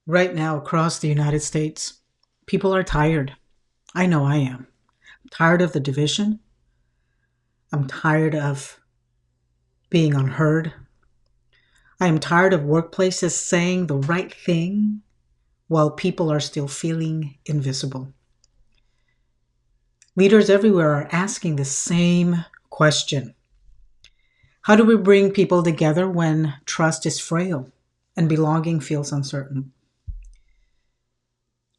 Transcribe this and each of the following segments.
Right now, across the United States, people are tired. I know I am. I'm tired of the division. I'm tired of being unheard. I am tired of workplaces saying the right thing while people are still feeling invisible. Leaders everywhere are asking the same question. How do we bring people together when trust is frail and belonging feels uncertain?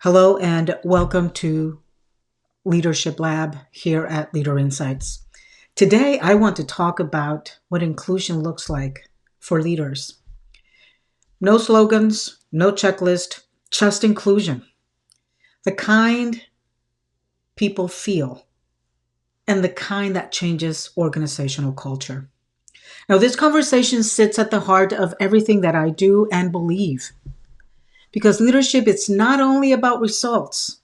Hello and welcome to Leadership Lab here at Leader Insights. Today, I want to talk about what inclusion looks like for leaders. No slogans, no checklist, just inclusion. The kind people feel and the kind that changes organizational culture. Now, this conversation sits at the heart of everything that I do and believe because leadership is not only about results,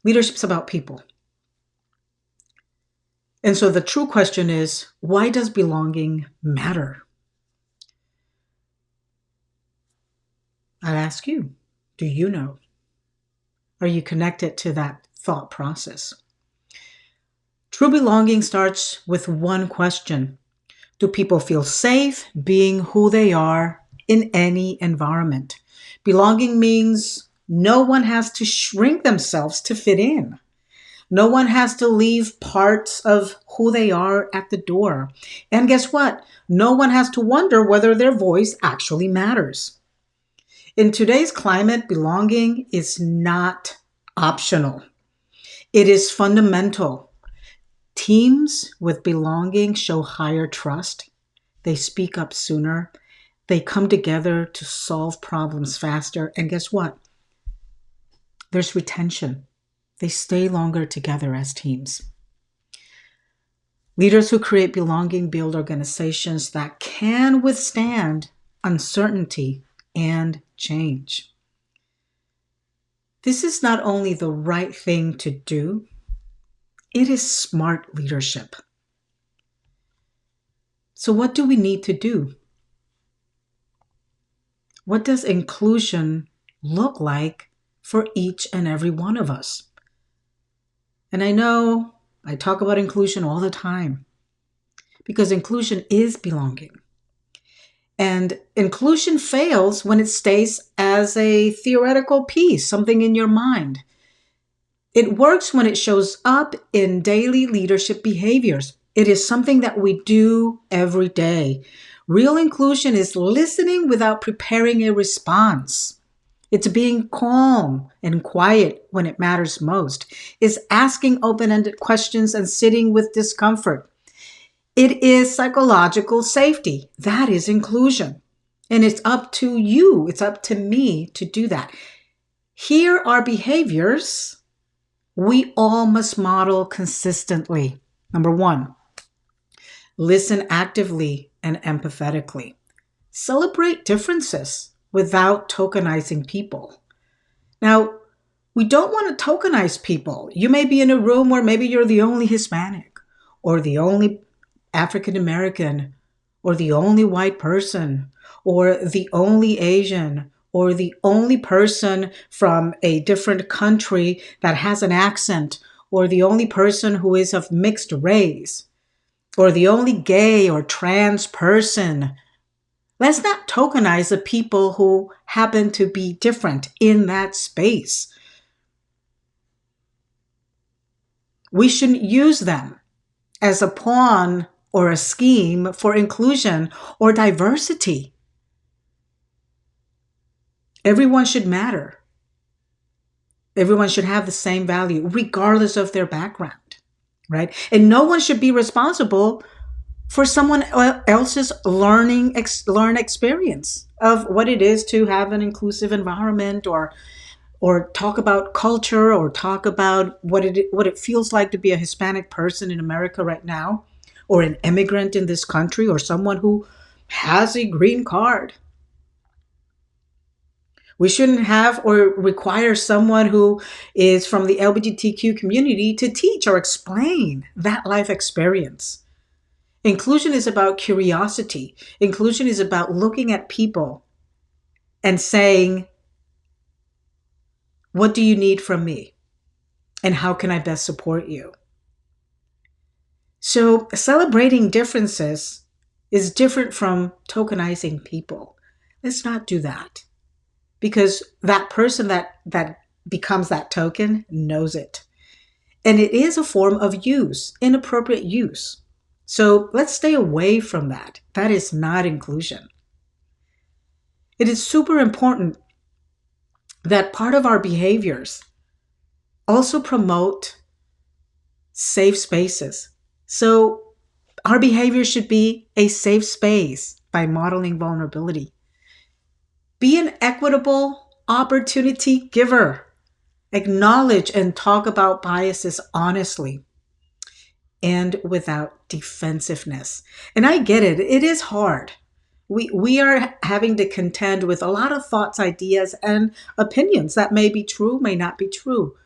leadership's about people. And so the true question is, why does belonging matter? I'd ask you, do you know? Are you connected to that thought process? True belonging starts with one question. Do people feel safe being who they are in any environment? Belonging means no one has to shrink themselves to fit in. No one has to leave parts of who they are at the door. And guess what? No one has to wonder whether their voice actually matters. In today's climate, belonging is not optional. It is fundamental. Teams with belonging show higher trust. They speak up sooner. They come together to solve problems faster. And guess what? There's retention. They stay longer together as teams. Leaders who create belonging build organizations that can withstand uncertainty and change. This is not only the right thing to do, it is smart leadership. So, what do we need to do? What does inclusion look like for each and every one of us? And I know I talk about inclusion all the time because inclusion is belonging. And inclusion fails when it stays as a theoretical piece, something in your mind. It works when it shows up in daily leadership behaviors. It is something that we do every day. Real inclusion is listening without preparing a response. It's being calm and quiet when it matters most. It's asking open-ended questions and sitting with discomfort. It is psychological safety. That is inclusion. And it's up to you, it's up to me to do that. Here are behaviors we all must model consistently. Number one, listen actively and empathetically. Celebrate differences without tokenizing people. Now, we don't want to tokenize people. You may be in a room where maybe you're the only Hispanic or the only African American or the only white person or the only Asian or the only person from a different country that has an accent or the only person who is of mixed race or the only gay or trans person. Let's not tokenize the people who happen to be different in that space. We shouldn't use them as a pawn or a scheme for inclusion or diversity. Everyone should matter. Everyone should have the same value, regardless of their background, right? And no one should be responsible for someone else's learn experience of what it is to have an inclusive environment or talk about culture or talk about what it feels like to be a Hispanic person in America right now or an immigrant in this country or someone who has a green card. We shouldn't have or require someone who is from the LGBTQ community to teach or explain that life experience. Inclusion is about curiosity. Inclusion is about looking at people and saying, what do you need from me? And how can I best support you? So celebrating differences is different from tokenizing people. Let's not do that, because that person that becomes that token knows it. And it is a form of use, inappropriate use. So let's stay away from that. That is not inclusion. It is super important that part of our behaviors also promote safe spaces. So our behavior should be a safe space by modeling vulnerability. Be an equitable opportunity giver. Acknowledge and talk about biases honestly and without defensiveness. And I get it. It is hard. We are having to contend with a lot of thoughts, ideas, and opinions that may be true, may not be true.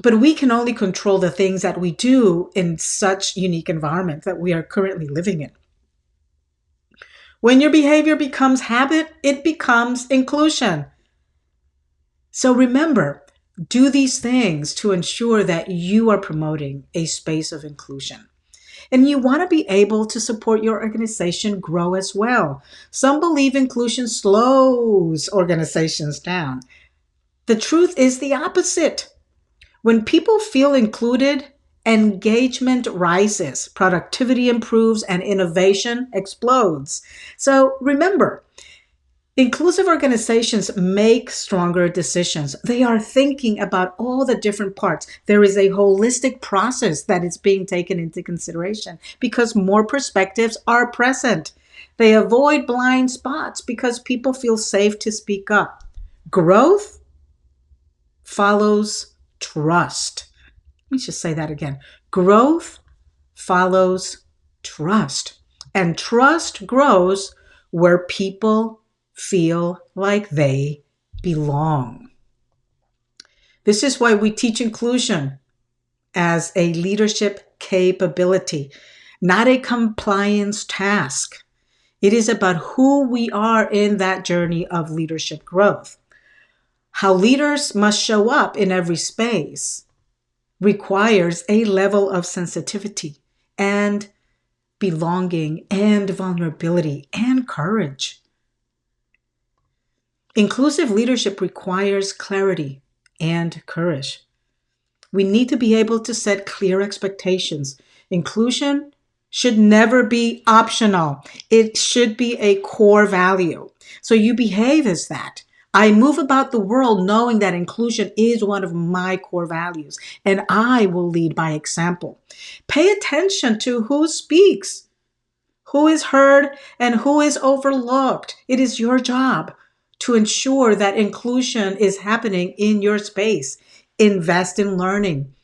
But we can only control the things that we do in such unique environment that we are currently living in. When your behavior becomes habit, it becomes inclusion. So remember, do these things to ensure that you are promoting a space of inclusion. And you want to be able to support your organization grow as well. Some believe inclusion slows organizations down. The truth is the opposite. When people feel included, engagement rises, productivity improves, and innovation explodes. So remember, inclusive organizations make stronger decisions. They are thinking about all the different parts. There is a holistic process that is being taken into consideration because more perspectives are present. They avoid blind spots because people feel safe to speak up. Growth follows trust. Let me just say that again. Growth follows trust. And trust grows where people feel like they belong. This is why we teach inclusion as a leadership capability, not a compliance task. It is about who we are in that journey of leadership growth. How leaders must show up in every space requires a level of sensitivity and belonging and vulnerability and courage. Inclusive leadership requires clarity and courage. We need to be able to set clear expectations. Inclusion should never be optional. It should be a core value. So you behave as that. I move about the world knowing that inclusion is one of my core values, and I will lead by example. Pay attention to who speaks, who is heard, and who is overlooked. It is your job to ensure that inclusion is happening in your space. Invest in learning.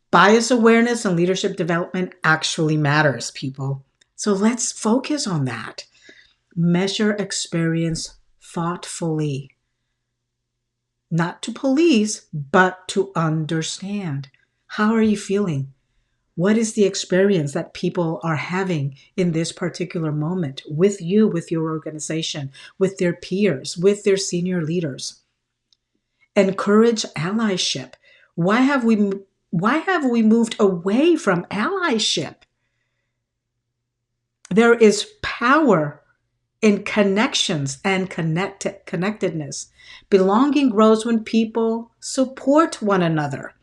Bias awareness and leadership development actually matters, people. So let's focus on that. Measure experience thoughtfully. Not to police, but to understand. How are you feeling? What is the experience that people are having in this particular moment with you, with your organization, with their peers, with their senior leaders? Encourage allyship. Why have we moved away from allyship? There is power in connections and connectedness. Belonging grows when people support one another.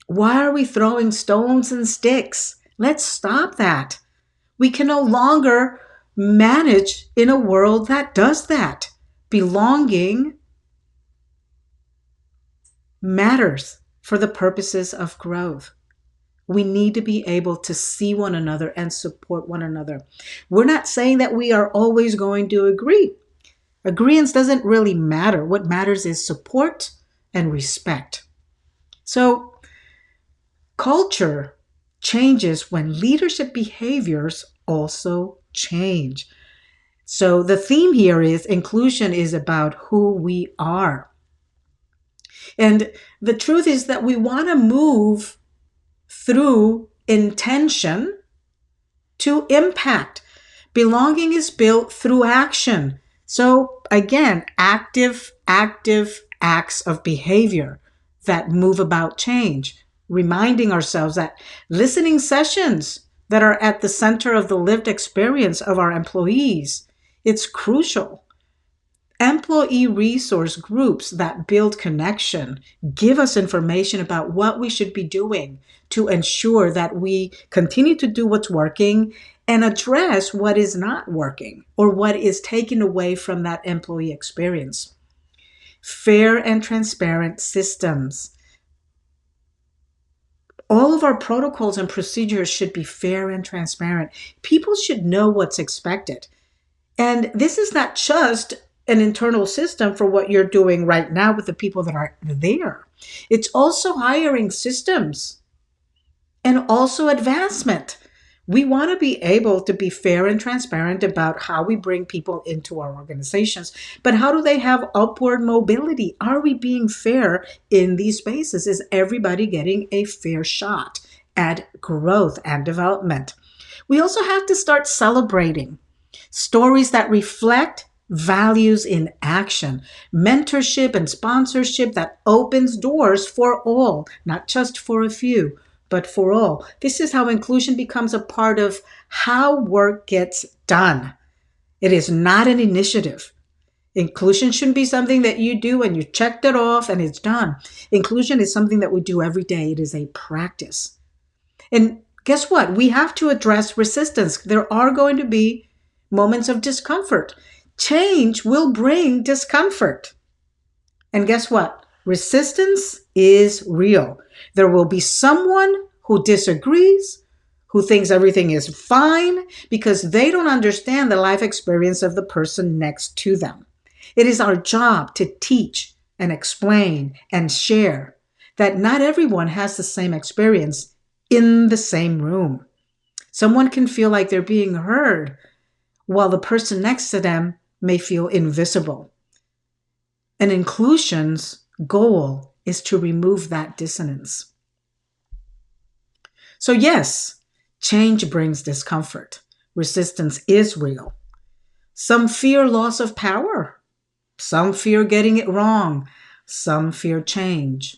Why are we throwing stones and sticks? Let's stop that. We can no longer manage in a world that does that. Belonging matters for the purposes of growth. We need to be able to see one another and support one another. We're not saying that we are always going to agree. Agreement doesn't really matter. What matters is support and respect. So, culture changes when leadership behaviors also change. So, the theme here is inclusion is about who we are. And the truth is that we want to move through intention to impact. Belonging is built through action. So again, active acts of behavior that move about change, reminding ourselves that listening sessions that are at the center of the lived experience of our employees, it's crucial. Employee resource groups that build connection give us information about what we should be doing to ensure that we continue to do what's working and address what is not working or what is taken away from that employee experience. Fair and transparent systems. All of our protocols and procedures should be fair and transparent. People should know what's expected. And this is not just an internal system for what you're doing right now with the people that are there. It's also hiring systems and also advancement. We want to be able to be fair and transparent about how we bring people into our organizations, but how do they have upward mobility? Are we being fair in these spaces? Is everybody getting a fair shot at growth and development? We also have to start celebrating stories that reflect values in action, mentorship and sponsorship that opens doors for all, not just for a few, but for all. This is how inclusion becomes a part of how work gets done. It is not an initiative. Inclusion shouldn't be something that you do and you checked it off and it's done. Inclusion is something that we do every day. It is a practice. And guess what? We have to address resistance. There are going to be moments of discomfort. Change will bring discomfort. And guess what? Resistance is real. There will be someone who disagrees, who thinks everything is fine because they don't understand the life experience of the person next to them. It is our job to teach and explain and share that not everyone has the same experience in the same room. Someone can feel like they're being heard while the person next to them may feel invisible. And inclusion's goal is to remove that dissonance. So yes, change brings discomfort. Resistance is real. Some fear loss of power. Some fear getting it wrong. Some fear change.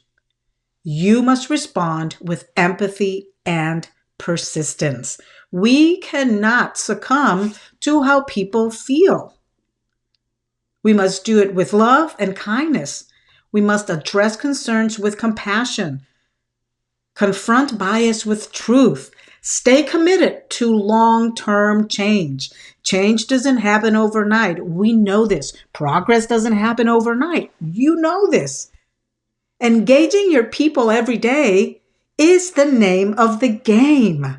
You must respond with empathy and persistence. We cannot succumb to how people feel. We must do it with love and kindness. We must address concerns with compassion, confront bias with truth, stay committed to long-term change. Change doesn't happen overnight. We know this. Progress doesn't happen overnight. You know this. Engaging your people every day is the name of the game.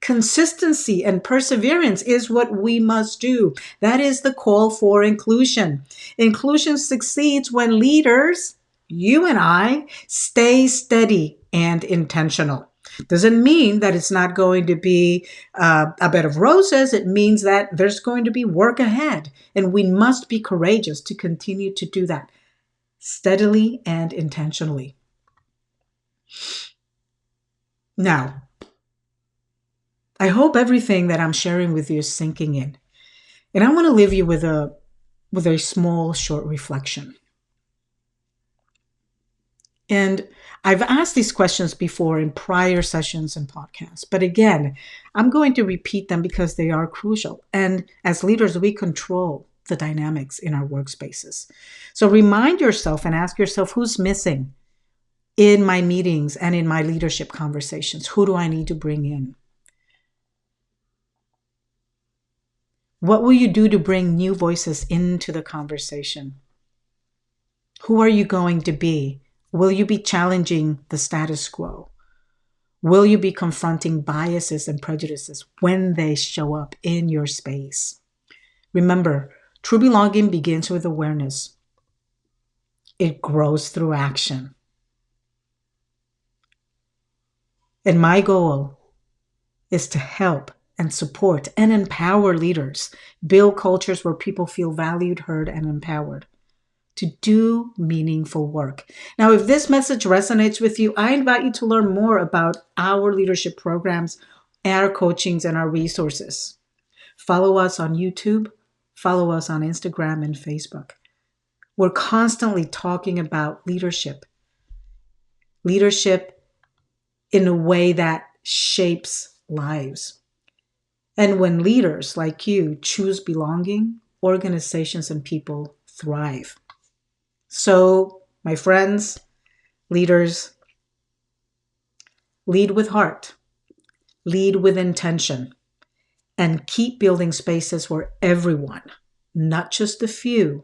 Consistency and perseverance is what we must do. That is the call for inclusion. Inclusion succeeds when leaders, you and I, stay steady and intentional. Doesn't mean that it's not going to be a bed of roses. It means that there's going to be work ahead, and we must be courageous to continue to do that steadily and intentionally. Now, I hope everything that I'm sharing with you is sinking in. And I want to leave you with a small, short reflection. And I've asked these questions before in prior sessions and podcasts. But again, I'm going to repeat them because they are crucial. And as leaders, we control the dynamics in our workspaces. So remind yourself and ask yourself, who's missing in my meetings and in my leadership conversations? Who do I need to bring in? What will you do to bring new voices into the conversation? Who are you going to be? Will you be challenging the status quo? Will you be confronting biases and prejudices when they show up in your space? Remember, true belonging begins with awareness. It grows through action. And my goal is to help and support and empower leaders, build cultures where people feel valued, heard, and empowered to do meaningful work. Now, if this message resonates with you, I invite you to learn more about our leadership programs, our coachings, and our resources. Follow us on YouTube, Follow us on Instagram and Facebook. We're constantly talking about leadership. Leadership in a way that shapes lives. And when leaders like you choose belonging, organizations and people thrive. So, my friends, leaders, lead with heart, lead with intention, and keep building spaces where everyone, not just the few,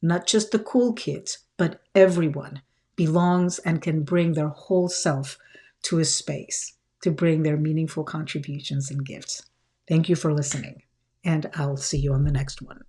not just the cool kids, but everyone belongs and can bring their whole self to a space to bring their meaningful contributions and gifts. Thank you for listening, and I'll see you on the next one.